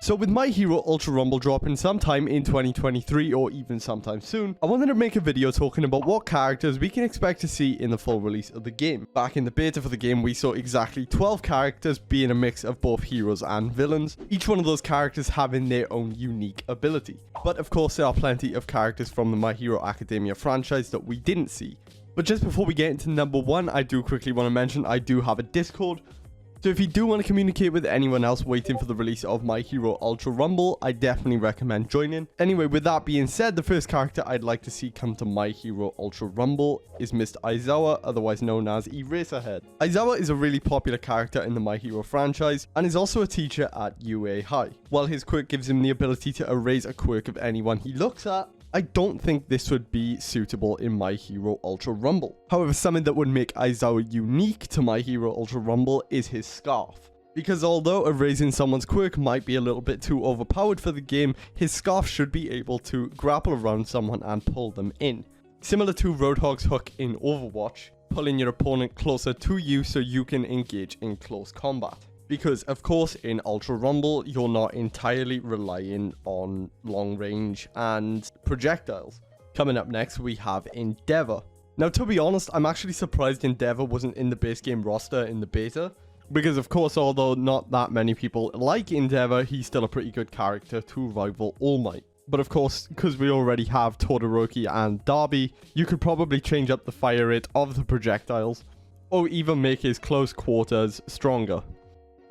So with My Hero Ultra Rumble dropping sometime in 2023 or even sometime soon, I wanted to make a video talking about what characters we can expect to see in the full release of the game. Back in the beta for the game, we saw exactly 12 characters being a mix of both heroes and villains, each one of those characters having their own unique ability. But of course there are plenty of characters from the My Hero Academia franchise that we didn't see. But just before we get into number one, I do quickly want to mention I do have a Discord. So if you do want to communicate with anyone else waiting for the release of My Hero Ultra Rumble, I definitely recommend joining. Anyway, with that being said, the first character I'd like to see come to My Hero Ultra Rumble is Mr. Aizawa, otherwise known as Eraserhead. Aizawa is a really popular character in the My Hero franchise, and is also a teacher at UA High. While his quirk gives him the ability to erase a quirk of anyone he looks at, I don't think this would be suitable in My Hero Ultra Rumble. However, something that would make Aizawa unique to My Hero Ultra Rumble is his scarf. Because although erasing someone's quirk might be a little bit too overpowered for the game, his scarf should be able to grapple around someone and pull them in. Similar to Roadhog's hook in Overwatch, pulling your opponent closer to you so you can engage in close combat. Because, of course, in Ultra Rumble, you're not entirely relying on long range and projectiles. Coming up next, we have Endeavor. Now, to be honest, I'm actually surprised Endeavor wasn't in the base game roster in the beta. Because, of course, although not that many people like Endeavor, he's still a pretty good character to rival All Might. But, of course, because we already have Todoroki and Darby, you could probably change up the fire rate of the projectiles, or even make his close quarters stronger.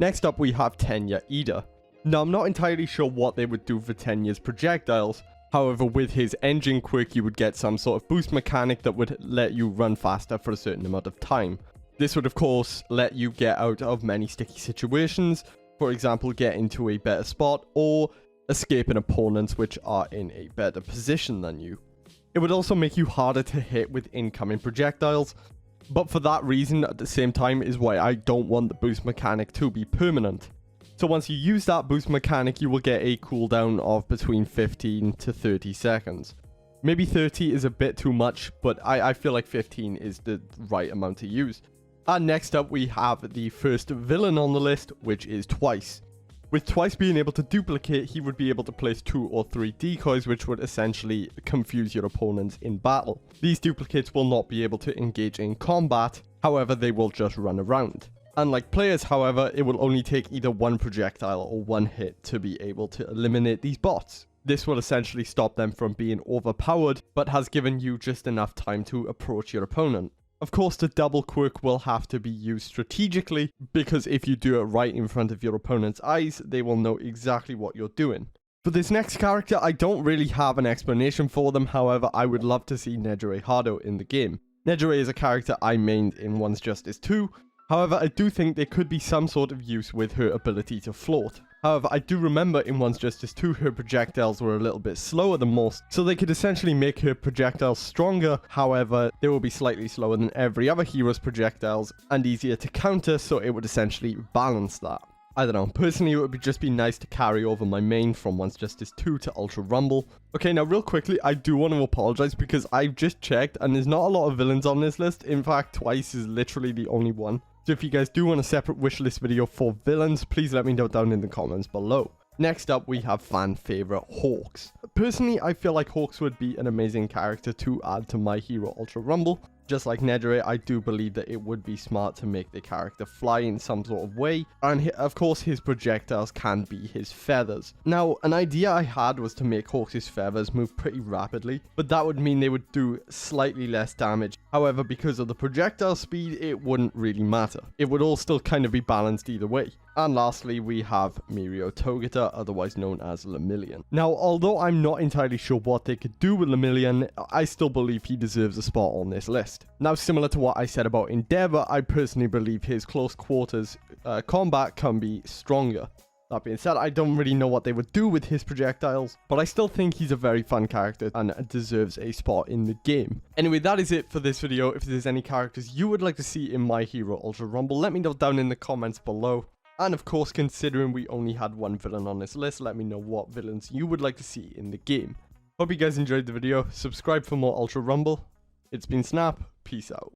Next up, we have Tenya Ida. Now, I'm not entirely sure what they would do for Tenya's projectiles. However, with his engine quirk, you would get some sort of boost mechanic that would let you run faster for a certain amount of time. This would, of course, let you get out of many sticky situations. For example, get into a better spot or escaping opponents which are in a better position than you. It would also make you harder to hit with incoming projectiles. But for that reason, at the same time, is why I don't want the boost mechanic to be permanent. So once you use that boost mechanic, you will get a cooldown of between 15 to 30 seconds. Maybe 30 is a bit too much, but I feel like 15 is the right amount to use. And next up, we have the first villain on the list, which is Twice. With Twice being able to duplicate, he would be able to place 2 or 3 decoys, which would essentially confuse your opponents in battle. These duplicates will not be able to engage in combat, however they will just run around. Unlike players, however, it will only take either one projectile or one hit to be able to eliminate these bots. This will essentially stop them from being overpowered, but has given you just enough time to approach your opponent. Of course, the double quirk will have to be used strategically, because if you do it right in front of your opponent's eyes, they will know exactly what you're doing. For this next character, I don't really have an explanation for them, however, I would love to see Nejire Hado in the game. Nejire is a character I mained in One's Justice 2, however, I do think there could be some sort of use with her ability to float. However, I do remember in One's Justice 2, her projectiles were a little bit slower than most, so they could essentially make her projectiles stronger. However, they will be slightly slower than every other hero's projectiles and easier to counter, so it would essentially balance that. I don't know, personally it would just be nice to carry over my main from One's Justice 2 to Ultra Rumble. Okay, now real quickly, I do want to apologize because I've just checked and there's not a lot of villains on this list. In fact, Twice is literally the only one. So if you guys do want a separate wishlist video for villains, please let me know down in the comments below. Next up, we have fan favorite Hawks. Personally, I feel like Hawks would be an amazing character to add to My Hero Ultra Rumble. Just like Nejire, I do believe that it would be smart to make the character fly in some sort of way, and of course his projectiles can be his feathers. Now, an idea I had was to make Hawks' feathers move pretty rapidly, but that would mean they would do slightly less damage. However, because of the projectile speed, it wouldn't really matter. It would all still kind of be balanced either way. And lastly, we have Mirio Togata, otherwise known as Lemillion. Now, although I'm not entirely sure what they could do with Lemillion, I still believe he deserves a spot on this list. Now, similar to what I said about Endeavor, I personally believe his close quarters combat can be stronger. That being said, I don't really know what they would do with his projectiles, but I still think he's a very fun character and deserves a spot in the game. Anyway, that is it for this video. If there's any characters you would like to see in My Hero Ultra Rumble, let me know down in the comments below. And of course, considering we only had one villain on this list, let me know what villains you would like to see in the game. Hope you guys enjoyed the video. Subscribe for more Ultra Rumble. It's been Snap. Peace out.